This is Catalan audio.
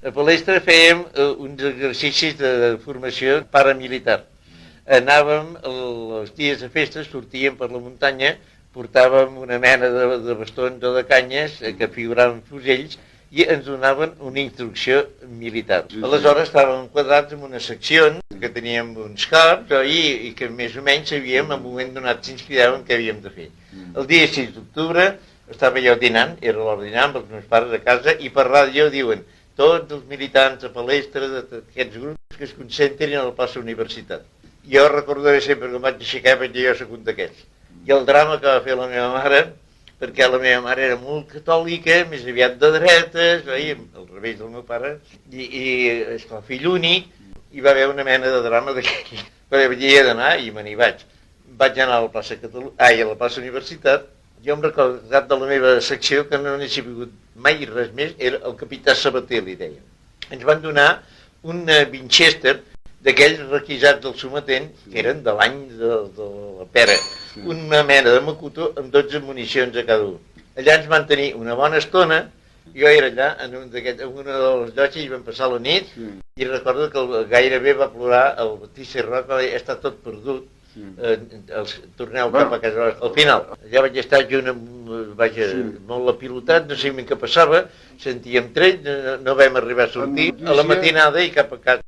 A Palestra fèiem uns exercicis de formació paramilitar. Anàvem, els dies de festa, sortíem per la muntanya, portàvem una mena de bastons o de canyes que figuraven fusells i ens donaven una instrucció militar. Aleshores estàvem enquadrats en unes seccions que teníem uns caps i que més o menys sabíem en un moment donat s'inspiraven què havíem de fer. El dia 6 d'octubre estava jo dinant, era l'hora de dinar amb els meus pares a casa i per ràdio diuen tots els militants a Palestra d'aquests grups que es concentrin a la plaça Universitat. Jo recordaré sempre que em vaig aixecar perquè jo soc un d'aquests. I el drama que va fer la meva mare, perquè la meva mare era molt catòlica, més aviat de dretes, al revés del meu pare, i esclar, fill únic, hi va haver una mena de drama d'aquell. Però havia d'anar i me n'hi vaig. Vaig anar a la plaça a la plaça Universitat. Jo em recordo cap de la meva secció que no n'he sabut mai res més, era el capità Sabater, li deia. Ens van donar un Winchester d'aquells requisats del sometent, que eren de l'any de la pera, una mena de Makuto amb 12 municions a cada un. Allà ens van tenir una bona estona, jo era allà en una de les llotges i vam passar la nit i recordo que gairebé va plorar el Batista Roc, va dir, està tot perdut, torneu cap a casa. Al final, allà vaig estar junt amb, molt apilotat, no sabíem què passava, sentíem trets, no vam arribar a sortir a la matinada i cap a casa.